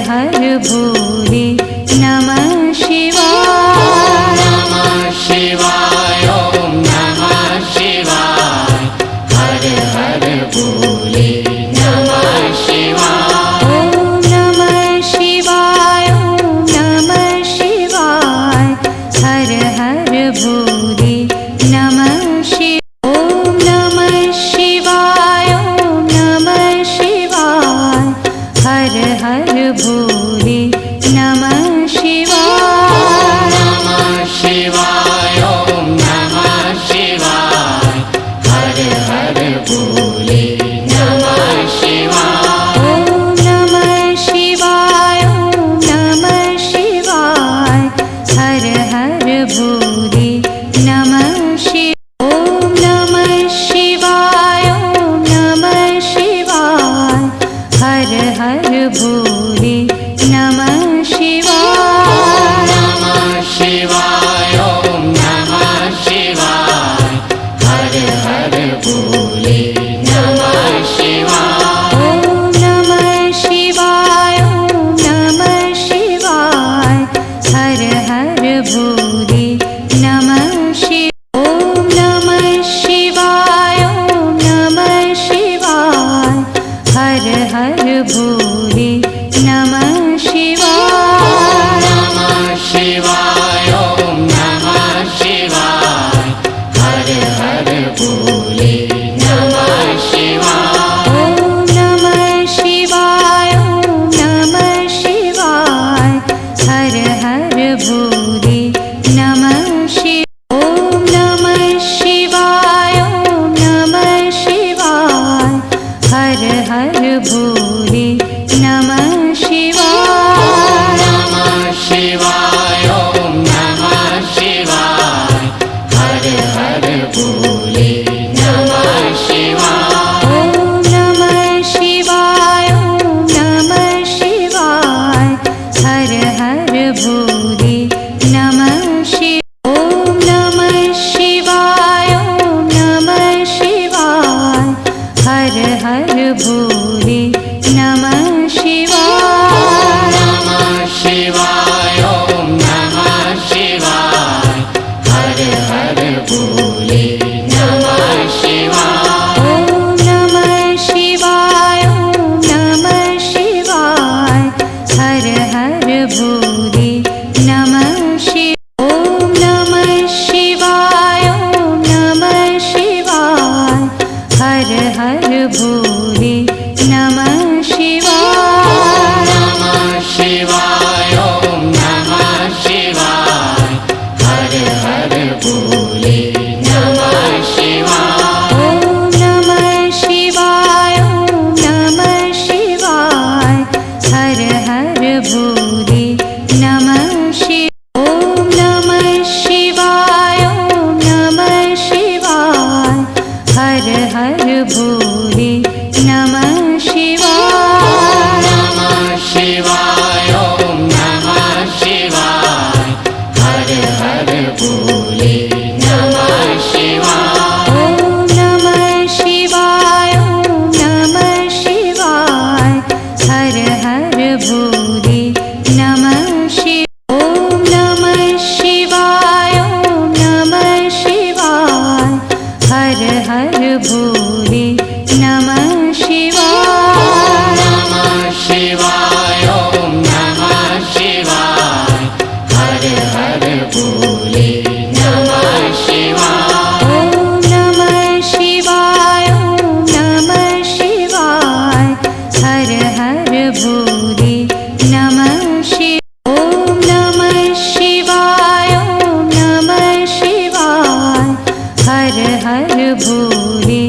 हर भोले नमः शिवाय। हर भोले नमः शिवाय। ओम नमः शिवाय, ओम नमः शिवाय। हर हर भोले नमः शिवाय। नमः शिवाय, ओम नमः शिवाय। हर हर भोले नमः शिवाय। ओम नमः शिवाय, ओम नमः शिवाय। हर हर भोले नमः शिवाय। ओम नमः शिवाय, ओम नमः शिवाय। हर हर भोले नमः शिवाय। नमः शिवाय, ओम नमः शिवाय। हर हर भोले नमः शिवाय। ओम नमः शिवाय, ओम नमः शिवाय। हर हर भोले नमः शिवाय। ओम नमः शिवाय, ओम नमः शिवाय। हर हर भोले नमः शिवाय। नमः शिवाय, ओम नमः शिवाय। हर हर भोले नमः शिवाय। ओम नमः शिवाय, ओम नमः शिवाय। हर हर भोले नमः शिवाय। ओम नमः शिवाय, ओम नमः शिवाय। हर हर भोले नमः शिवाय। नमः शिवाय, ओम नमः शिवाय। हर हर भोले नमः शिवाय। ओम नमः शिवाय, ओम नमः शिवाय। हर हर भोले नमः शिवाय। ओम नमः शिवाय, ओम नमः शिवाय। हर हर भोले नमः शिवाय। नमः शिवाय, ओम नमः शिवाय। हर हर भोले नमः शिवाय। ओम नमः शिवाय, ओम नमः शिवाय। हर हर भोले नमः शिवाय। ओम नमः शिवाय, ओम नमः शिवाय। हर हर भोले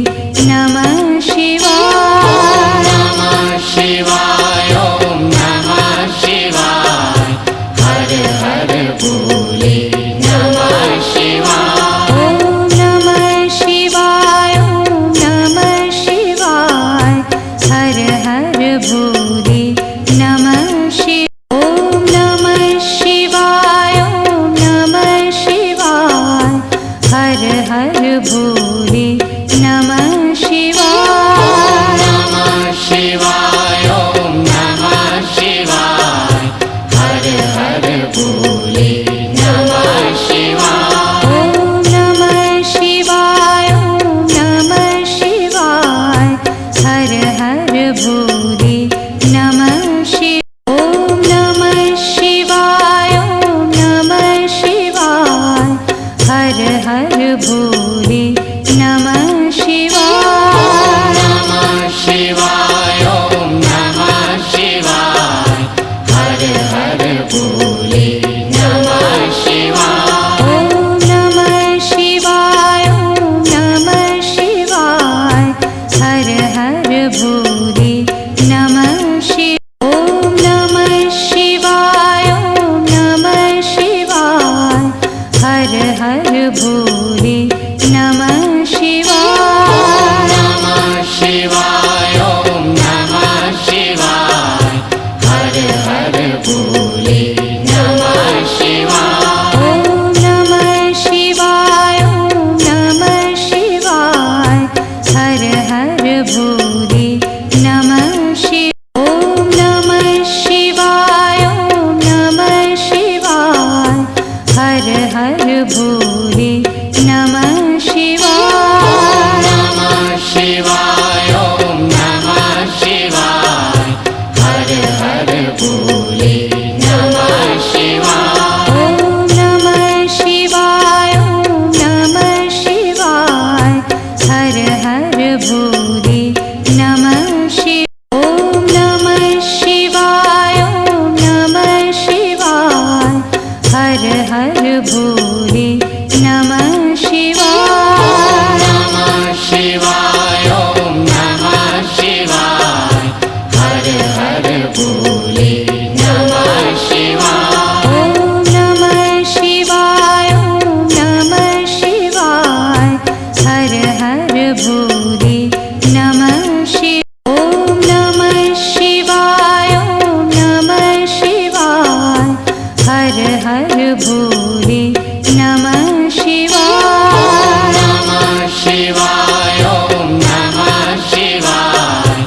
नमः शिवाय। नमः शिवाय, ओम नमः शिवाय। हर हर भोले नमः शिवाय। ओम नमः शिवाय, ओम नमः शिवाय। हर हर भोले नमः शिवाय। ओम नमः शिवाय, ओम नमः शिवाय। हर हर भोले नमः शिवाय। नमः शिवाय, ओम नमः शिवाय। हर हर भोले नमः शिवाय। ओम नमः शिवाय, ओम नमः शिवाय। हर हर भोले नमः शिवाय। ओम नमः शिवाय, ओम नमः शिवाय। हर हर भोले नमः शिवाय। नमः शिवाय, ओम नमः शिवाय। हर हर भोले नमः शिवाय। ओम नमः शिवाय, ओम नमः शिवाय। हर हर भोले नमः शिवाय। ओम नमः शिवाय, ओम नमः शिवाय। हर हर भोले नमः शिवाय। नमः शिवाय, ओम नमः शिवाय। हर हर भोले नमः शिवाय। ओम नमः शिवाय, ओम नमः शिवाय। हर हर भोले नमः शिवाय। ओम नमः शिवाय, ओम नमः शिवाय। हर हर भोले नमः शिवाय। नमः शिवाय, ओम नमः शिवाय। हर हर भोले नमः शिवाय। ओम नमः शिवाय, ओम नमः शिवाय। हर हर भोले नमः शिवाय। ओम नमः शिवाय, ओम नमः शिवाय। हर भोले नमः शिवाय। नमः शिवाय ॐ नमः शिवाय हर हर भोले नमः शिवाय। ॐ नमः शिवाय ॐ नमः शिवाय हर हर भोले नमः शिवाय। ॐ नमः शिवाय ॐ नमः शिवाय हर हर भोले नमः शिवाय। नमः शिवाय ॐ नमः शिवाय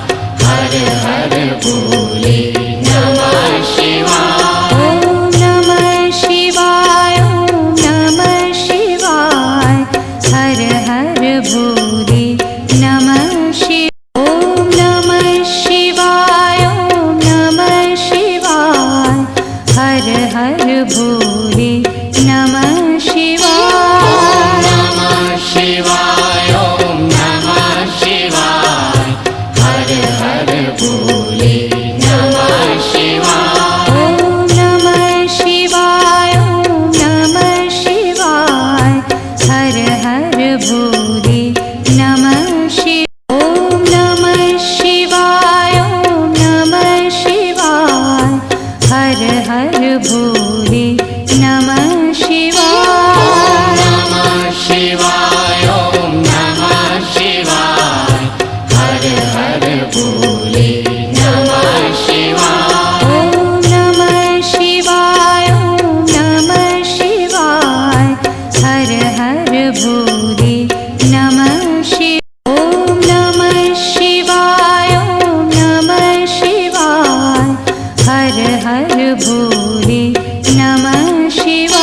हर हर भोले नमः शिवाय। ॐ नमः शिवाय ॐ नमः शिवाय हर हर भोले नमः शिवाय। ॐ नमः शिवाय ॐ नमः शिवाय हर हर भोले नमः शिवाय। नमः शिवाय ॐ नमः शिवाय हर हर भोले नमः शिवाय। ॐ नमः शिवाय ॐ नमः शिवाय हर हर भोले नमः शिवाय। ॐ नमः शिवाय ॐ नमः शिवाय हर हर भोले नमः शिवाय। नमः शिवाय ॐ नमः शिवाय हर हर भोले नमः शिवाय। ॐ नमः शिवाय ॐ नमः शिवाय हर हर भोले नमः शिवाय। ॐ नमः शिवाय ॐ नमः शिवाय हर हर भोले नमः शिवाय।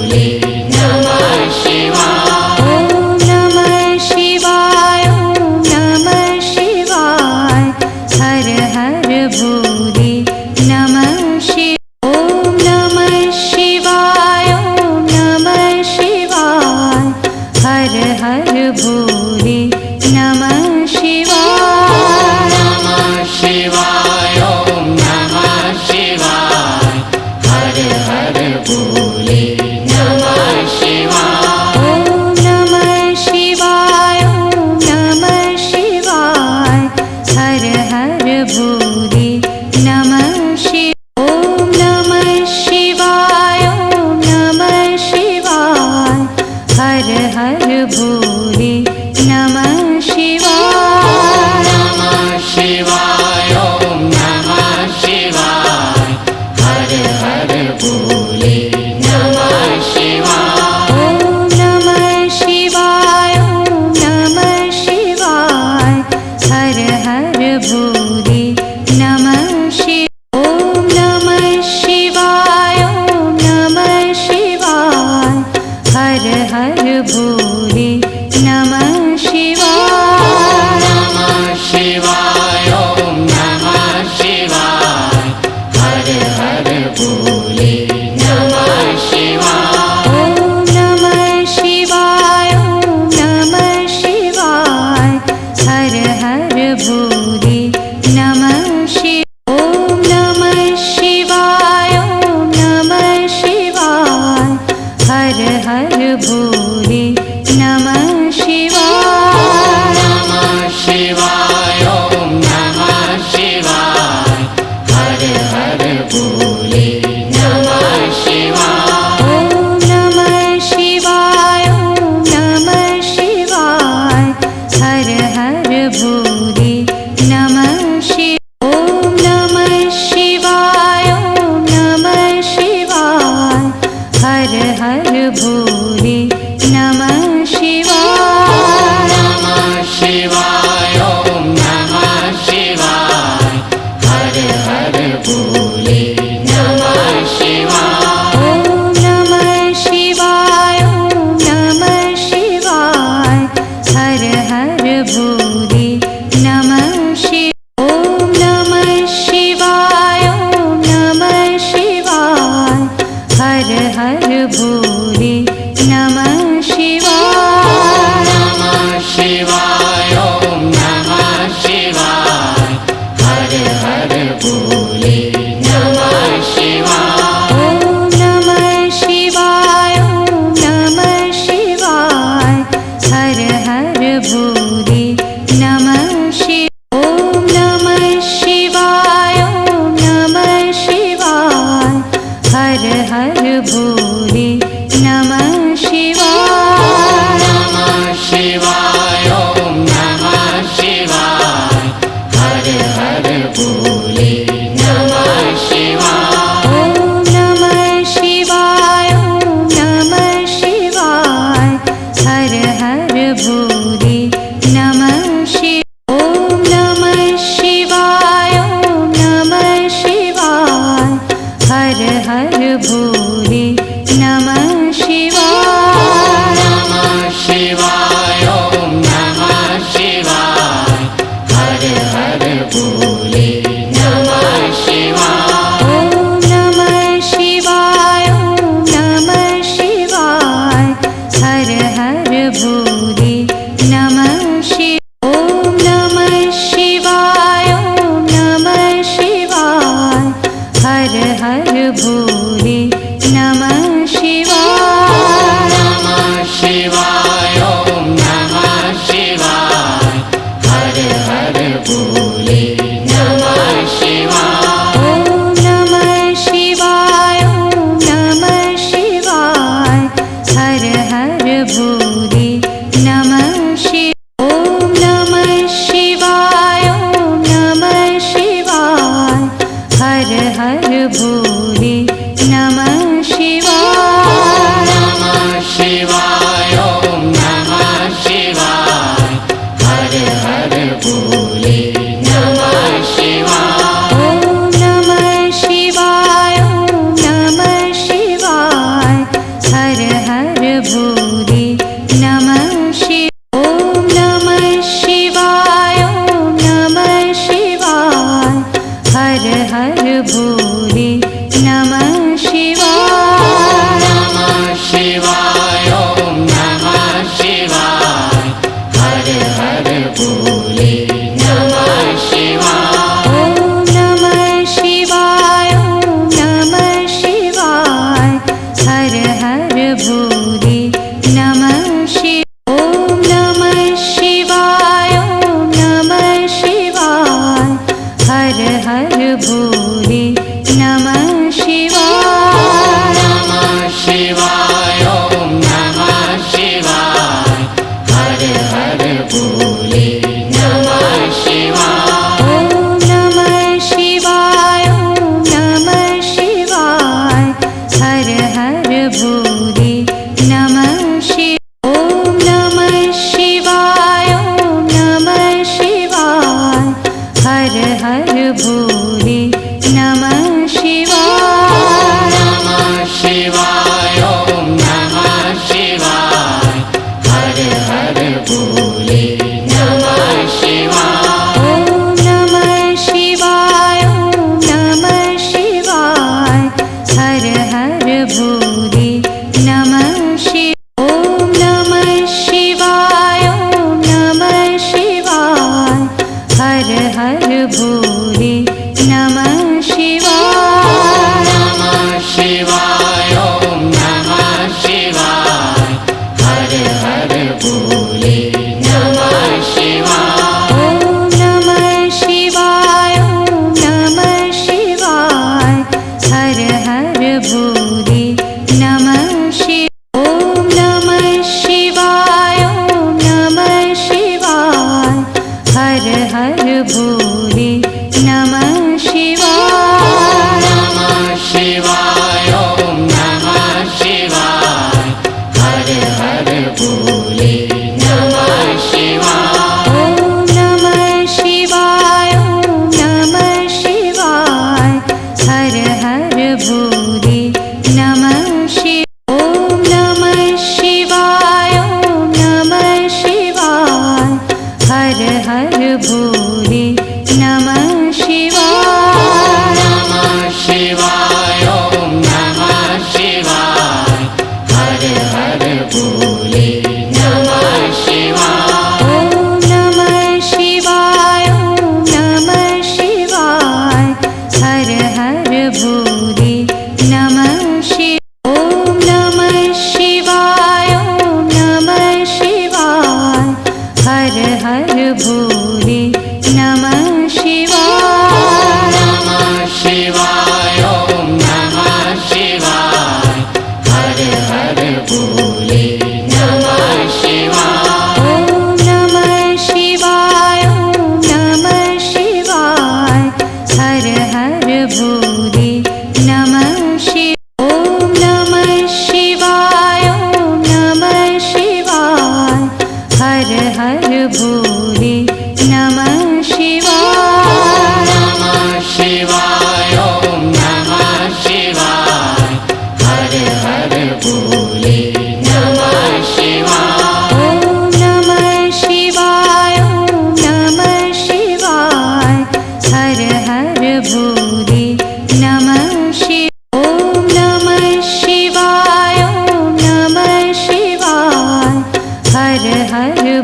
भोले नमः शिवाय। ॐ नमः शिवाय ॐ नमः शिवाय हर हर भोले नमः शिवाय। ॐ नमः शिवाय ॐ नमः शिवाय हर हर भोले नमः शिवाय। नमः शिवाय ॐ नमः शिवाय हर हर भोले नमः शिवाय। ॐ नमः शिवाय ॐ नमः शिवाय हर हर भोले नमः शिवाय। ॐ नमः शिवाय ॐ नमः शिवाय हर हर भोले नमः शिवाय। नमः शिवाय ॐ नमः शिवाय हर हर भोले नमः शिवाय। ॐ नमः शिवाय ॐ नमः शिवाय हर हर भोले नमः शिवाय। ॐ नमः शिवाय ॐ नमः शिवाय हर हर भोले नमः शिवाय। नमः शिवाय ॐ नमः शिवाय हर हर भोले नमः शिवाय। ॐ नमः शिवाय ॐ नमः शिवाय हर हर भोले नमः शिवाय। ॐ नमः शिवाय ॐ नमः शिवाय हर हर भोले नमः शिवाय। नमः शिवाय ॐ नमः शिवाय हर हर भोले नमः शिवाय। ॐ नमः शिवाय ॐ नमः शिवाय हर हर भोले नमः शिवाय। ॐ नमः शिवाय ॐ नमः शिवाय हर हर भोले नमः शिवाय। नमः शिवाय ॐ नमः शिवाय हर हर भोले नमः शिवाय। ॐ नमः शिवाय ॐ नमः शिवाय हर हर भोले नमः शिवाय। ॐ नमः शिवाय ॐ नमः शिवाय हर हर भोले नमः शिवाय।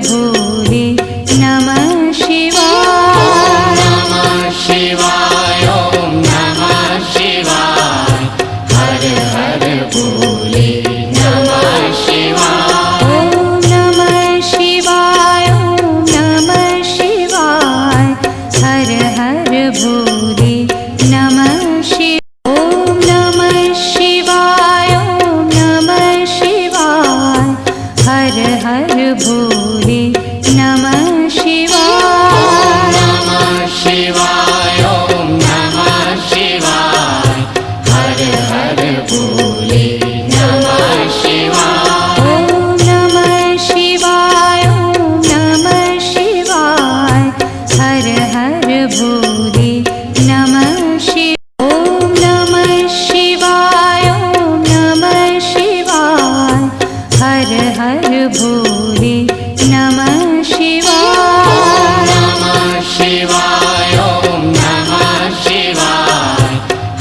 भोले नमः शिवाय। नमः शिवाय ॐ नमः शिवाय हर हर भोले नमः शिवाय। ॐ नमः शिवाय ॐ नमः शिवाय हर हर भोले नमः शिवाय। ॐ नमः शिवाय ॐ नमः शिवाय हर हर भोले नमः शिवाय। नमः शिवाय ॐ नमः शिवाय हर हर भोले नमः शिवाय। ॐ नमः शिवाय ॐ नमः शिवाय हर हर भोले नमः शिवाय। ॐ नमः शिवाय ॐ नमः शिवाय हर हर भोले नमः शिवाय। नमः शिवाय ॐ नमः शिवाय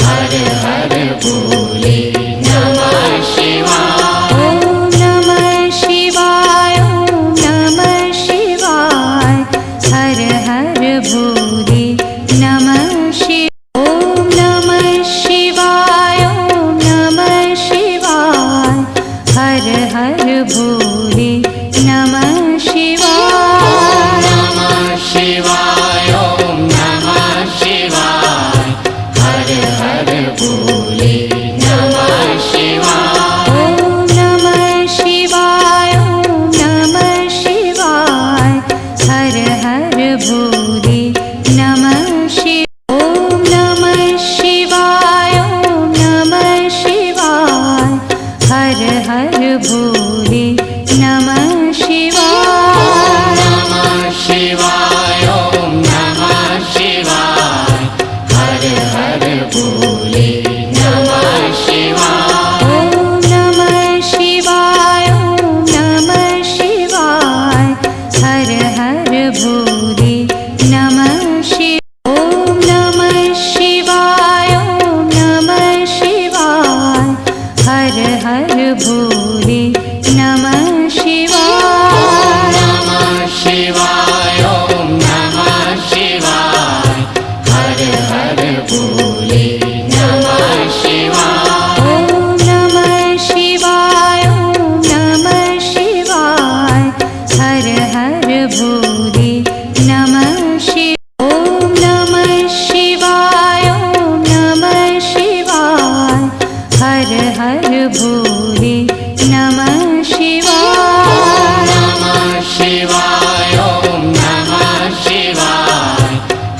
हर हर भोले नमः शिवाय। ॐ नमः शिवाय ॐ नमः शिवाय हर हर भोले नमः शिवाय। ॐ नमः शिवाय ॐ नमः शिवाय हर हर भोले नमः शिवाय। नमः शिवाय ॐ नमः शिवाय हर हर भोले नमः शिवाय। ॐ नमः शिवाय ॐ नमः शिवाय हर हर भोले नमः शिवाय। ॐ नमः शिवाय ॐ नमः शिवाय हर हर भोले नमः शिवाय। नमः शिवाय ॐ नमः शिवाय हर हर भोले नमः शिवाय। ॐ नमः शिवाय ॐ नमः शिवाय हर हर भोले नमः शिवाय। ॐ नमः शिवाय ॐ नमः शिवाय हर हर भोले नमः शिवाय। नमः शिवाय ॐ नमः शिवाय हर हर भोले नमः शिवाय। ॐ नमः शिवाय ॐ नमः शिवाय हर हर भोले नमः शिवाय। ॐ नमः शिवाय ॐ नमः शिवाय हर हर भोले नमः शिवाय। नमः शिवाय ॐ नमः शिवाय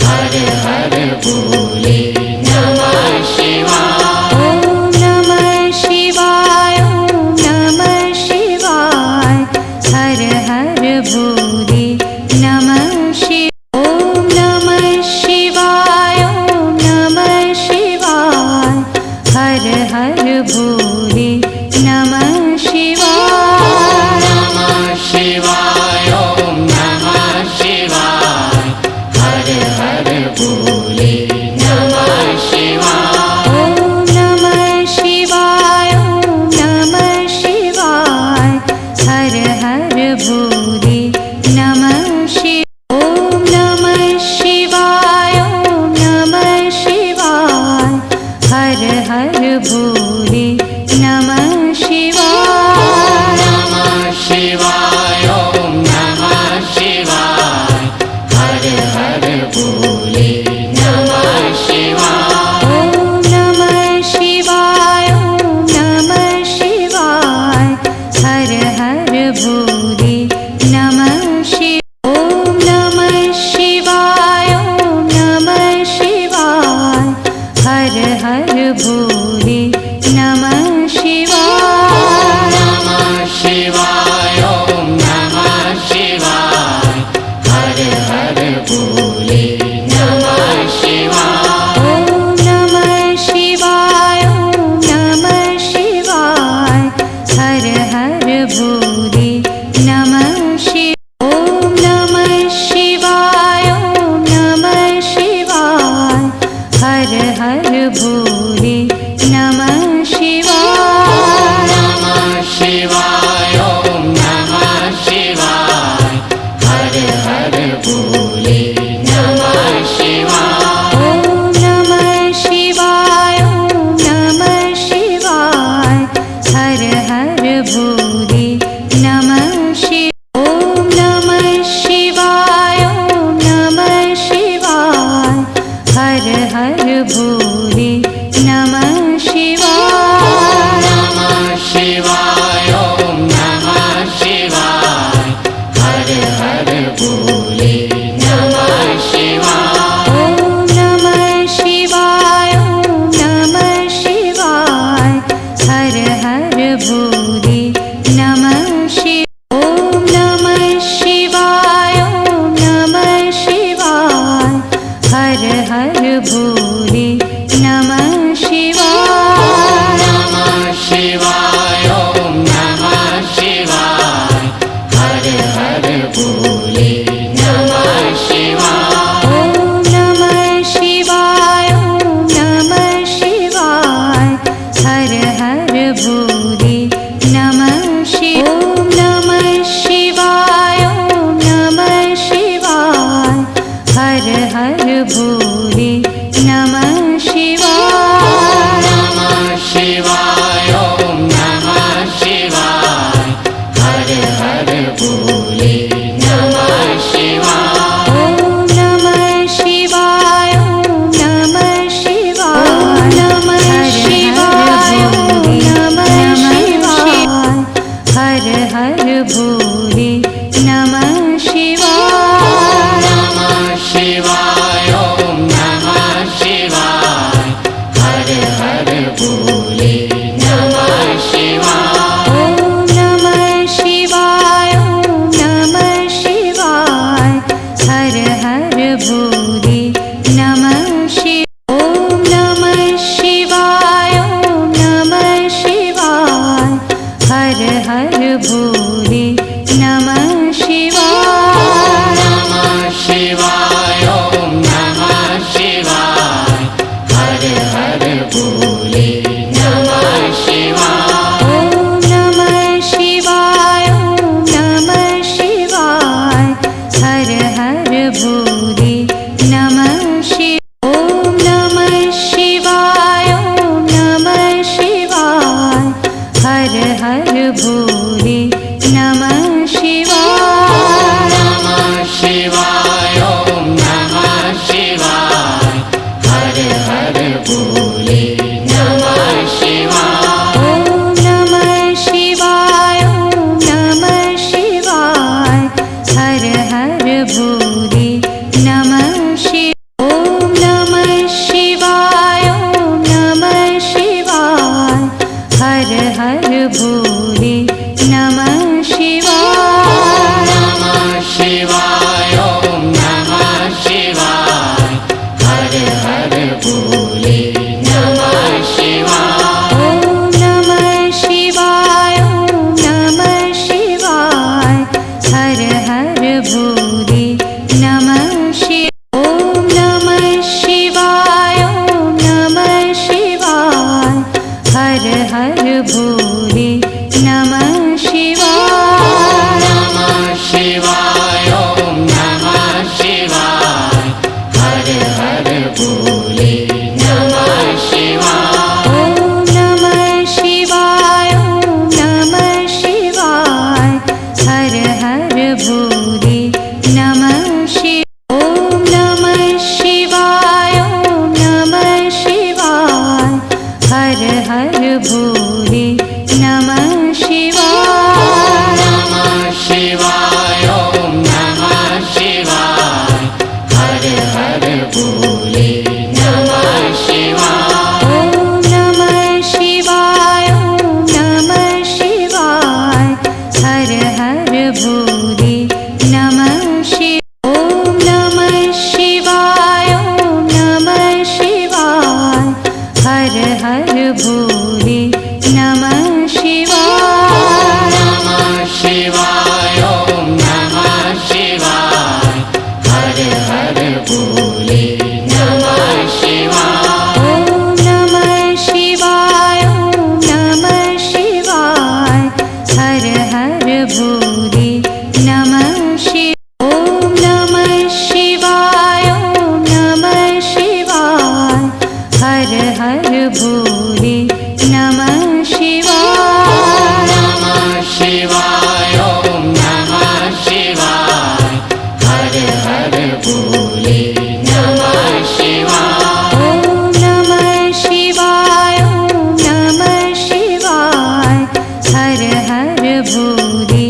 हर हर भोले नमः शिवाय। ॐ नमः शिवाय ॐ नमः शिवाय हर हर भोले नमः शिवाय। ॐ नमः शिवाय ॐ नमः शिवाय हर हर भोले नमः शिवाय। नमः शिवाय ॐ नमः शिवाय हर हर भोले नमः शिवाय। ॐ नमः शिवाय ॐ नमः शिवाय हर हर भोले नमः शिवाय। ॐ नमः शिवाय ॐ नमः शिवाय हर हर भोले नमः शिवाय। नमः शिवाय ॐ नमः शिवाय हर हर भोले नमः शिवाय। ॐ नमः शिवाय ॐ नमः शिवाय हर हर भोले नमः शिवाय। ॐ नमः शिवाय ॐ नमः शिवाय हर हर भोले नमः शिवाय। नमः शिवाय ॐ नमः शिवाय हर हर भोले नमः शिवाय। ॐ नमः शिवाय ॐ नमः शिवाय हर हर भोले नमः शिवाय। ॐ नमः शिवाय ॐ नमः शिवाय हर हर भोले नमः शिवाय। नमः शिवाय ॐ नमः शिवाय हर भोले नमः शिवाय। नमः शिवाय ॐ नमः शिवाय हर हर भोले नमः शिवाय। ॐ नमः शिवाय ॐ नमः शिवाय हर हर भोले नमः शिवाय। ॐ नमः शिवाय ॐ नमः शिवाय हर हर भोले नमः शिवाय। नमः शिवाय ॐ नमः शिवाय हर हर भोले नमः शिवाय। ॐ नमः शिवाय ॐ नमः शिवाय हर हर भोले नमः शिवाय। ॐ नमः शिवाय ॐ नमः शिवाय हर हर भोले नमः शिवाय। नमः शिवाय ॐ नमः शिवाय हर हर भोले नमः शिवाय। ॐ नमः शिवाय ॐ नमः शिवाय हर हर भोले नमः शिवाय। ॐ नमः शिवाय ॐ नमः शिवाय हर हर भोले नमः शिवाय। नमः शिवाय ॐ नमः शिवाय हर हर भोले नमः शिवाय। ॐ नमः शिवाय ॐ नमः शिवाय हर हर भोले नमः शिवाय। ॐ नमः शिवाय ॐ नमः शिवाय हर हर भोले नमः शिवाय। नमः शिवाय ॐ नमः शिवाय हर हर भोले नमः शिवाय। ॐ नमः शिवाय ॐ नमः शिवाय हर हर भोले नमः शिवाय। ॐ नमः शिवाय ॐ नमः शिवाय हर हर भोले नमः शिवाय। नमः शिवाय ॐ नमः शिवाय हर हर भोले नमः शिवाय। ॐ नमः शिवाय ॐ नमः शिवाय हर हर भोले नमः शिवाय। ॐ नमः शिवाय ॐ नमः शिवाय हर हर भोले नमः शिवाय। नमः शिवाय ॐ नमः शिवाय हर हर भोले नमः शिवाय। ॐ नमः शिवाय ॐ नमः शिवाय हर हर भोले नमः शिवाय। ॐ नमः शिवाय ॐ नमः शिवाय हर हर भोले नमः शिवाय। नमः शिवाय ॐ नमः शिवाय हर हर भोले नमः शिवाय। ॐ नमः शिवाय ॐ नमः शिवाय हर हर भोले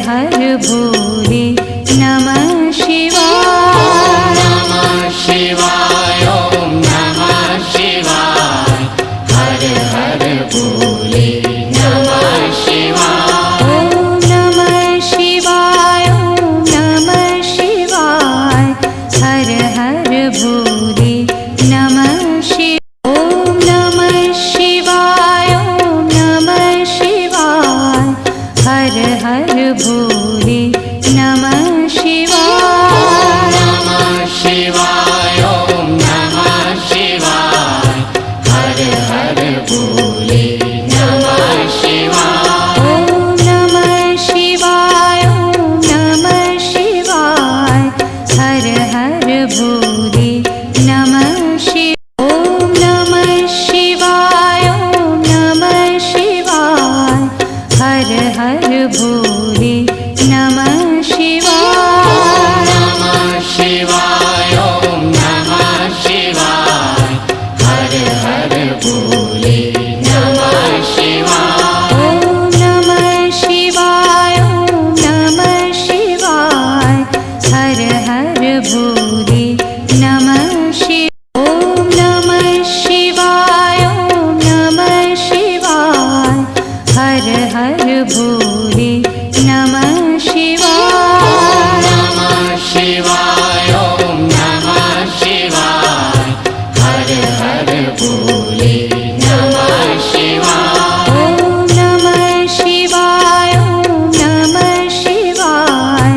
हर भोले नमः शिवाय। नमः शिवाय ॐ नमः शिवाय हर हर भोले नमः शिवाय। ॐ नमः शिवाय ॐ नमः शिवाय हर हर भोले नमः शिवाय। ॐ नमः शिवाय ॐ नमः शिवाय हर हर भोले नमः शिवाय। नमः शिवाय ॐ नमः शिवाय हर हर भोले नमः शिवाय। ॐ नमः शिवाय ॐ नमः शिवाय हर हर भोले नमः शिवाय। ॐ नमः शिवाय ॐ नमः शिवाय हर हर भोले नमः शिवाय। नमः शिवाय ॐ नमः शिवाय हर हर भोले नमः शिवाय। ॐ नमः शिवाय ॐ नमः शिवाय हर हर भोले नमः शिवाय। ॐ नमः शिवाय ॐ नमः शिवाय हर हर भोले नमः शिवाय। नमः शिवाय ॐ नमः शिवाय हर हर भोले नमः शिवाय। ॐ नमः शिवाय ॐ नमः शिवाय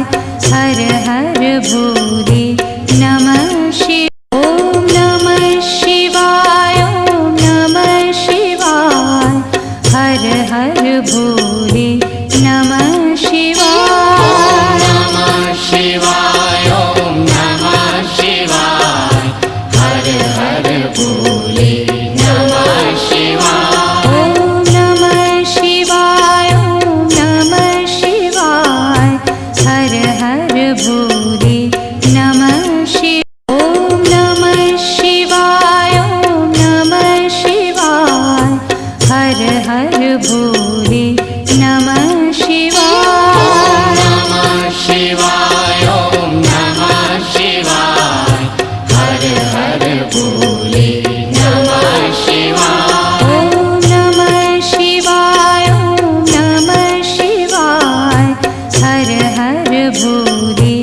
हर हर भोले नमः शिवाय। ॐ नमः शिवाय ॐ नमः शिवाय हर हर भोले नमः शिवाय। नमः शिवाय ॐ नमः शिवाय हर हर भोले नमः शिवाय। ॐ नमः शिवाय ॐ नमः शिवाय हर हर भोले नमः शिवाय। ॐ नमः शिवाय ॐ नमः शिवाय हर हर भोले नमः शिवाय। नमः शिवाय ॐ नमः शिवाय हर हर भोले नमः शिवाय। ॐ नमः शिवाय ॐ नमः शिवाय हर हर भोले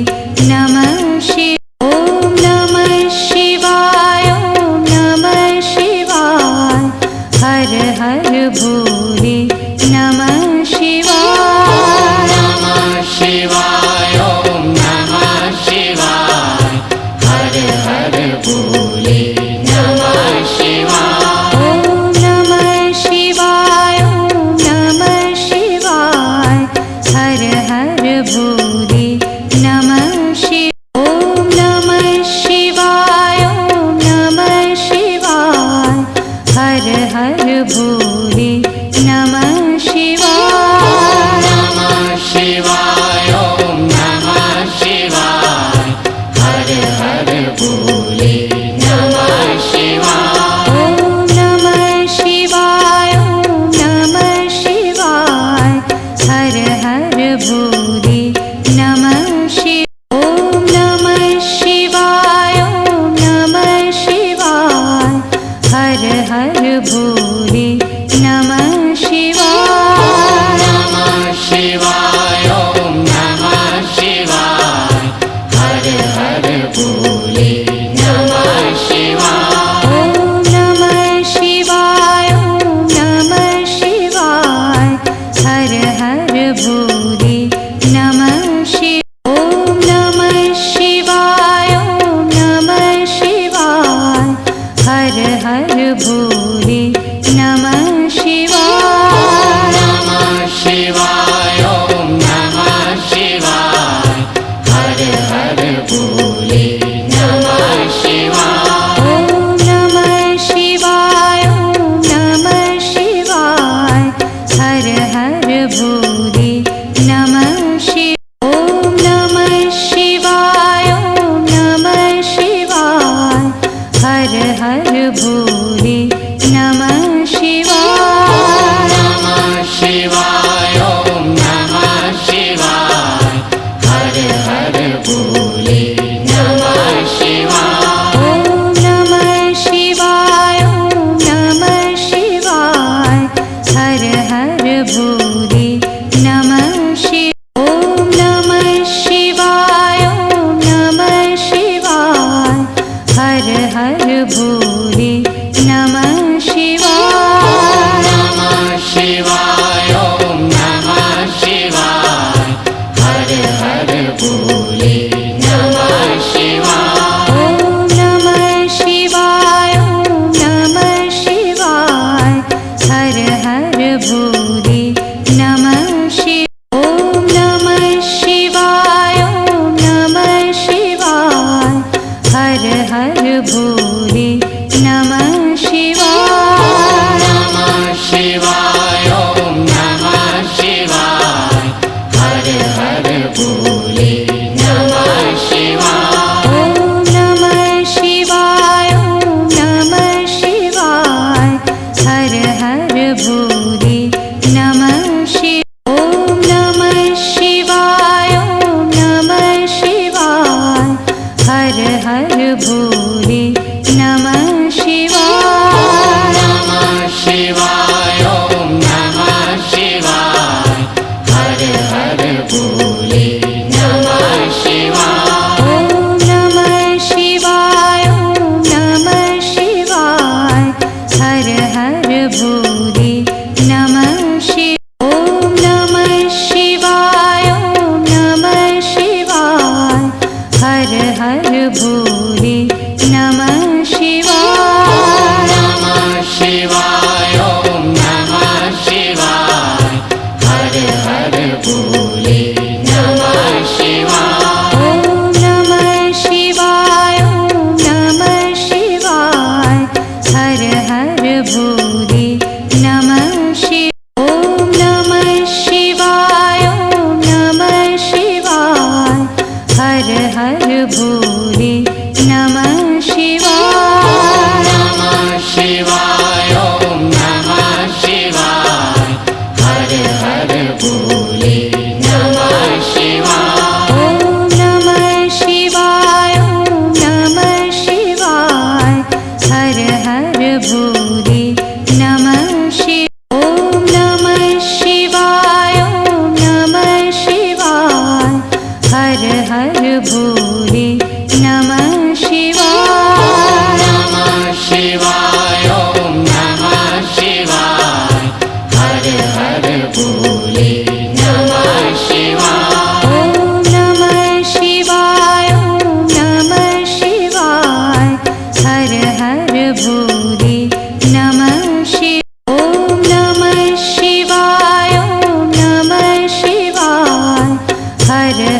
नमः शिवाय। ॐ नमः शिवाय ॐ नमः शिवाय हर हर भोले नमः शिवाय। नमः शिवाय ॐ नमः शिवाय हर हर भोले नमः शिवाय। ॐ नमः शिवाय ॐ नमः शिवाय हर हर भोले नमः शिवाय। ॐ नमः शिवाय ॐ नमः शिवाय हर हर भोले नमः शिवाय। नमः शिवाय ॐ नमः शिवाय हर हर भोले नमः शिवाय। ॐ नमः शिवाय ॐ नमः शिवाय हर हर भोले नमः शिवाय। ॐ नमः शिवाय ॐ नमः शिवाय हर हर भोले नमः शिवाय। नमः शिवाय ॐ नमः शिवाय हर हर भोले नमः शिवाय। ॐ नमः शिवाय ॐ नमः शिवाय हर हर भोले नमः शिवाय। ॐ नमः शिवाय ॐ नमः शिवाय हर हर भोले नमः शिवाय। नमः शिवाय ॐ नमः शिवाय हर हर भोले नमः शिवाय। ॐ नमः शिवाय ॐ नमः शिवाय हर हर भोले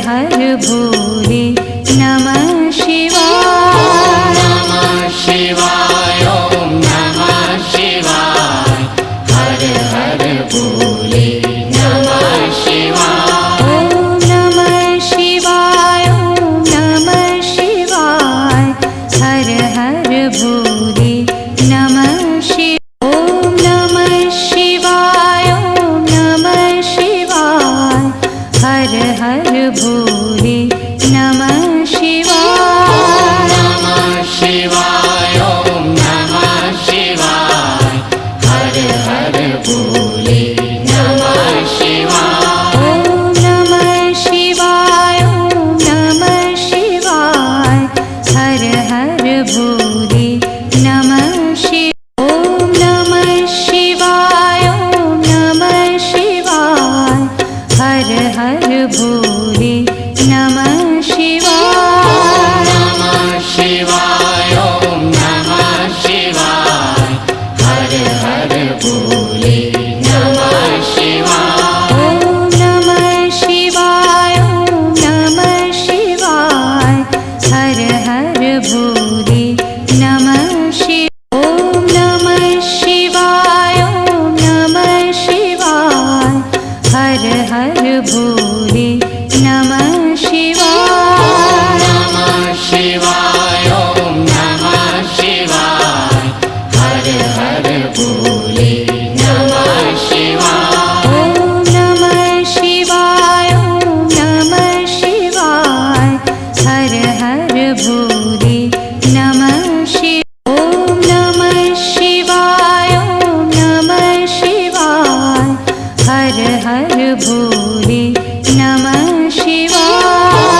हर भोले नमः शिवाय। नमः शिवाय ॐ नमः शिवाय हर हर भोले नमः शिवाय। ॐ नमः शिवाय ॐ नमः शिवाय हर हर भोले नमः शिवाय। ॐ नमः शिवाय ॐ नमः शिवाय हर हर भोले नमः शिवाय। नमः शिवाय ॐ नमः शिवाय हर हर भोले नमः शिवाय। ॐ नमः शिवाय ॐ नमः शिवाय हर हर भोले नमः शिवाय। ॐ नमः शिवाय ॐ नमः शिवाय हर हर भोले नमः शिवाय। नमः शिवाय ॐ नमः शिवाय हर हर भोले नमः शिवाय। ॐ नमः शिवाय ॐ नमः शिवाय हर हर भोले नमः शिवाय। ॐ नमः शिवाय ॐ नमः शिवाय हर हर भोले नमः शिवाय। नमः शिवाय ॐ नमः शिवाय हर हर भोले नमः शिवाय। ॐ नमः शिवाय ॐ नमः शिवाय हर हर भोले नमः शिवाय। ॐ नमः शिवाय ॐ नमः शिवाय हर हर भोले नमः शिवाय।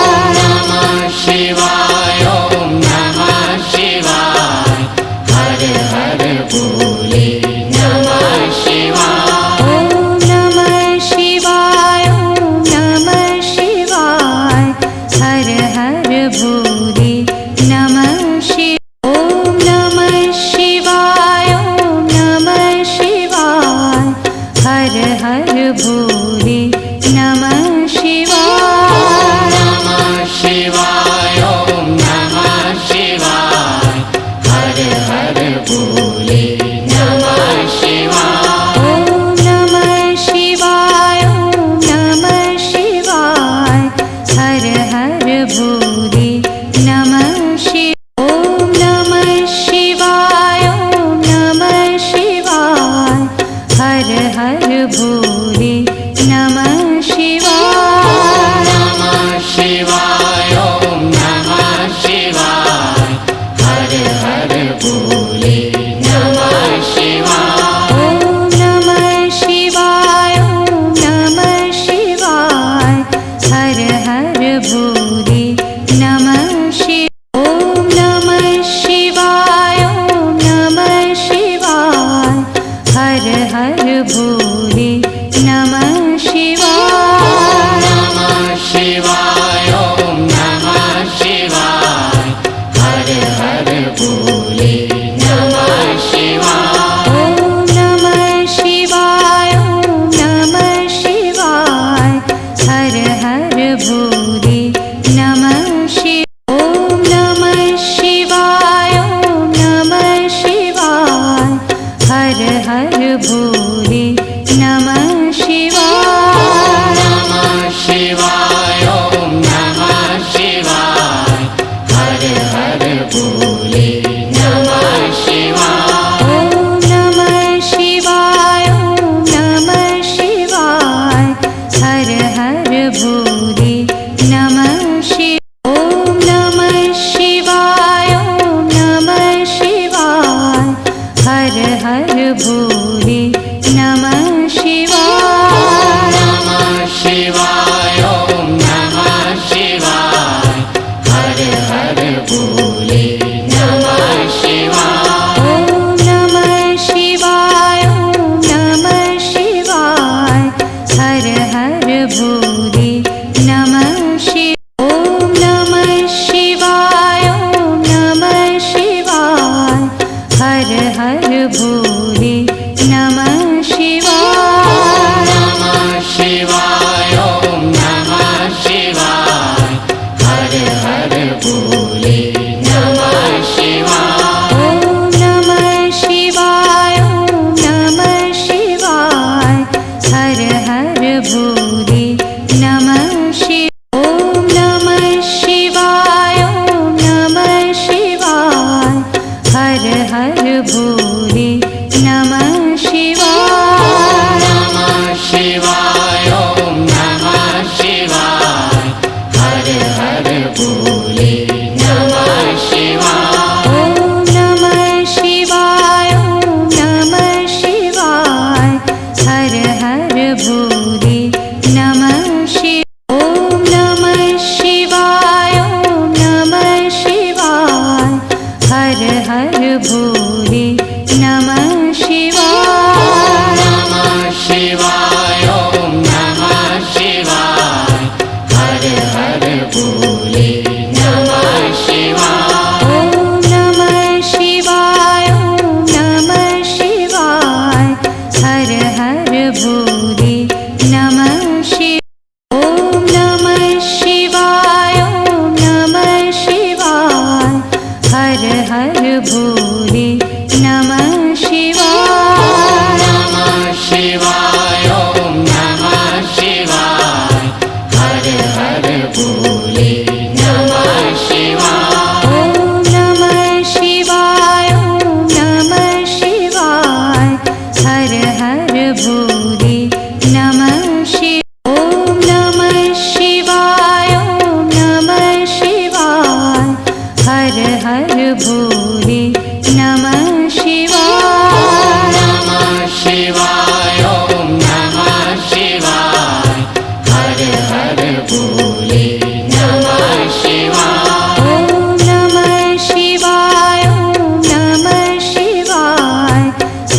हर भोले नमः शिवाय। ॐ नमः शिवाय ॐ नमः शिवाय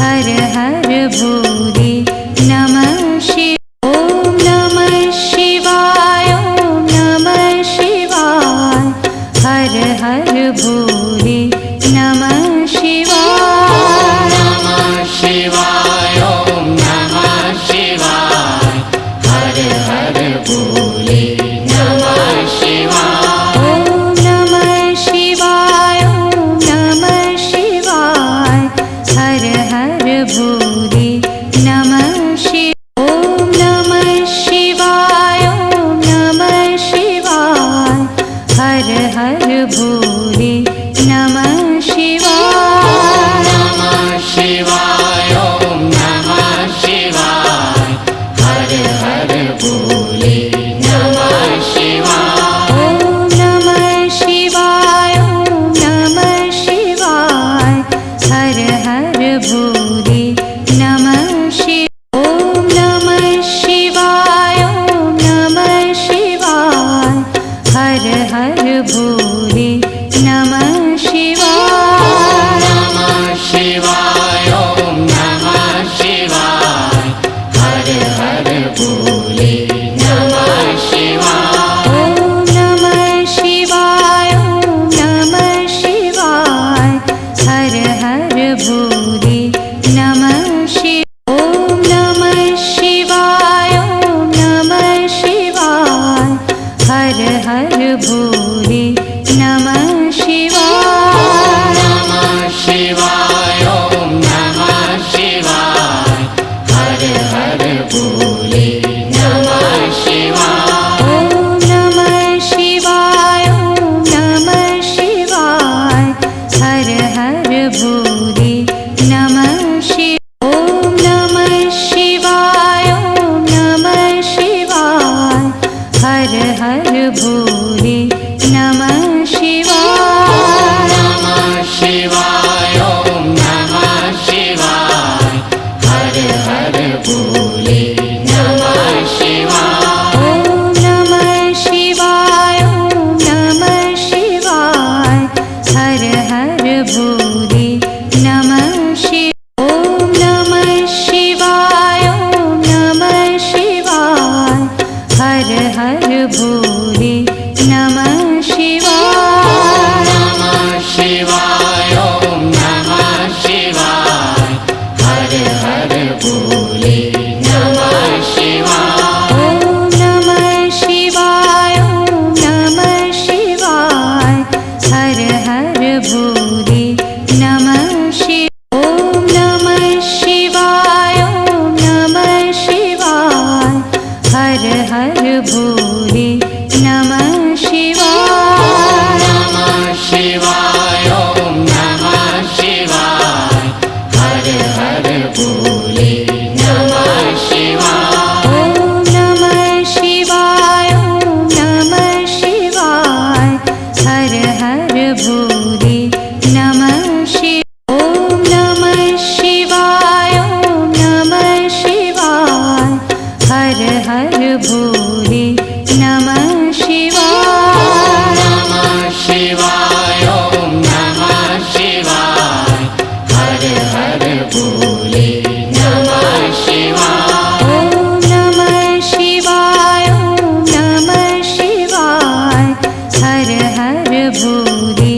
हर हर भोले नमः शिवाय। ॐ नमः शिवाय ॐ नमः शिवाय हर हर भोले नमः शिवाय। नमः शिवाय ॐ नमः शिवाय हर हर भोले नमः शिवाय। ॐ नमः शिवाय ॐ नमः शिवाय हर हर भोले नमः शिवाय। ॐ नमः शिवाय ॐ नमः शिवाय हर हर भोले नमः शिवाय। नमः शिवाय ॐ नमः शिवाय हर हर भोले नमः शिवाय। ॐ नमः शिवाय ॐ नमः शिवाय हर हर भोले नमः शिवाय। ॐ नमः शिवाय ॐ नमः शिवाय हर हर भोले नमः शिवाय। नमः शिवाय ॐ नमः शिवाय हर हर भोले नमः शिवाय। ॐ नमः शिवाय ॐ नमः शिवाय हर हर भोले नमः शिवाय। ॐ नमः शिवाय ॐ नमः शिवाय हर हर भोले नमः शिवाय। नमः शिवाय ॐ नमः शिवाय हर हर भोले नमः शिवाय। ॐ नमः शिवाय ॐ नमः शिवाय हर हर भोले नमः शिवाय। ॐ नमः शिवाय ॐ नमः शिवाय हर हर भोले नमः शिवाय। नमः शिवाय ॐ नमः शिवाय हर हर भोले नमः शिवाय। ॐ नमः शिवाय ॐ नमः शिवाय हर हर भोले नमः शिवाय। ॐ नमः शिवाय ॐ नमः शिवाय हर हर भोले नमः शिवाय। नमः शिवाय ॐ नमः शिवाय हर हर भोले नमः शिवाय। ॐ नमः शिवाय ॐ नमः शिवाय हर हर भोले नमः शिवाय। ॐ नमः शिवाय ॐ नमः शिवाय हर हर भोले नमः शिवाय। नमः शिवाय ॐ नमः शिवाय हर हर भोले नमः शिवाय। ॐ नमः शिवाय ॐ नमः शिवाय हर हर भोले नमः शिवाय। ॐ नमः शिवाय ॐ नमः शिवाय हर हर भोले नमः शिवाय। नमः शिवाय ॐ नमः शिवाय हर हर भोले नमः शिवाय। ॐ नमः शिवाय ॐ नमः शिवाय हर हर भोले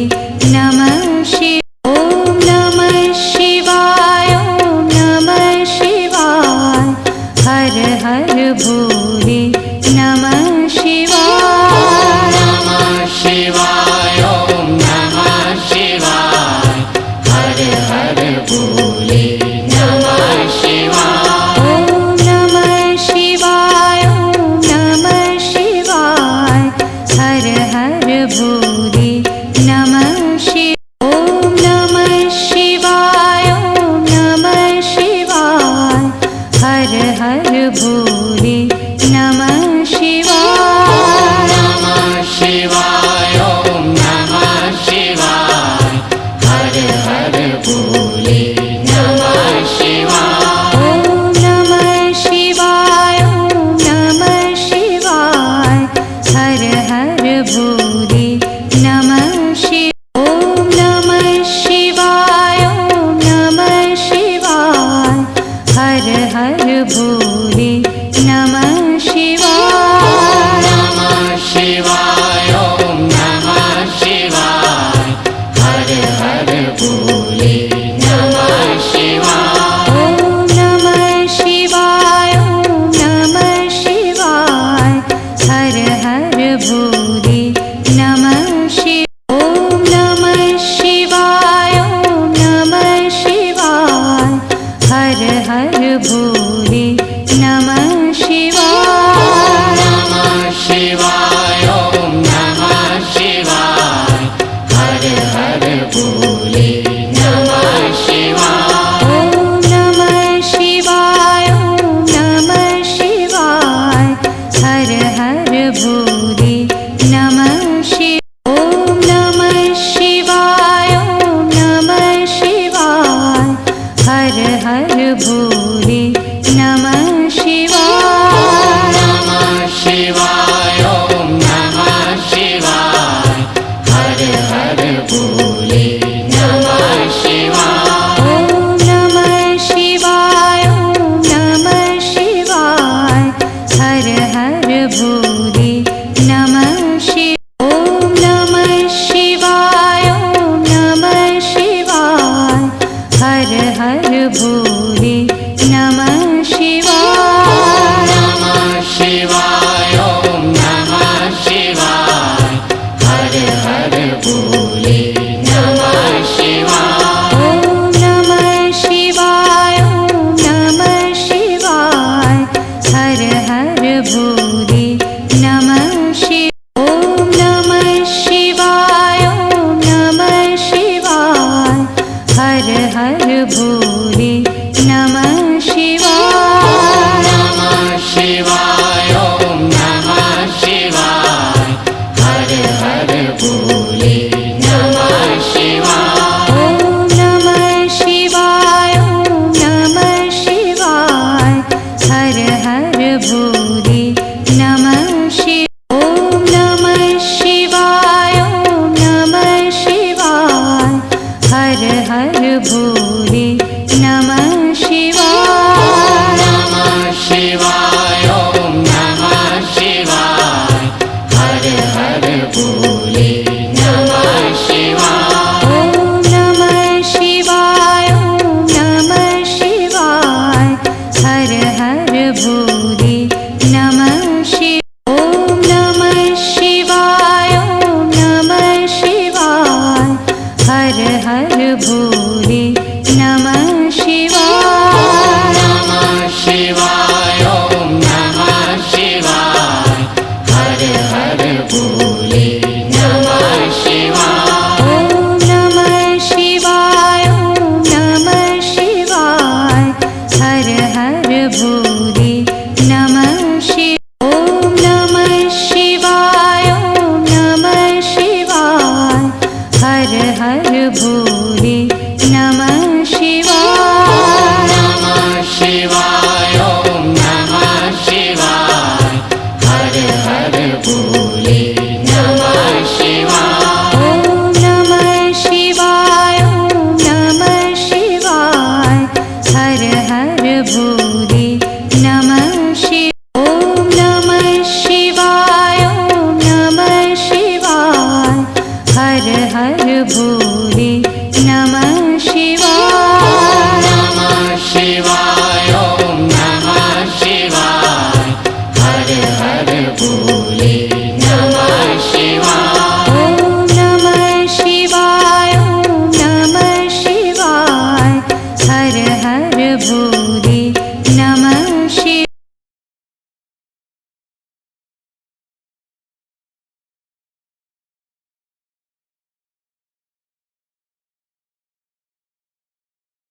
नमः शिवाय। ॐ नमः शिवाय ॐ नमः शिवाय हर हर भोले नमः हर भोले नमः शिवाय। ॐ नमः शिवाय ॐ नमः शिवाय हर हर भोले नमः शिवाय। नमः शिवाय ॐ नमः शिवाय हर हर भोले नमः शिवाय। ॐ नमः शिवाय ॐ नमः शिवाय हर हर भोले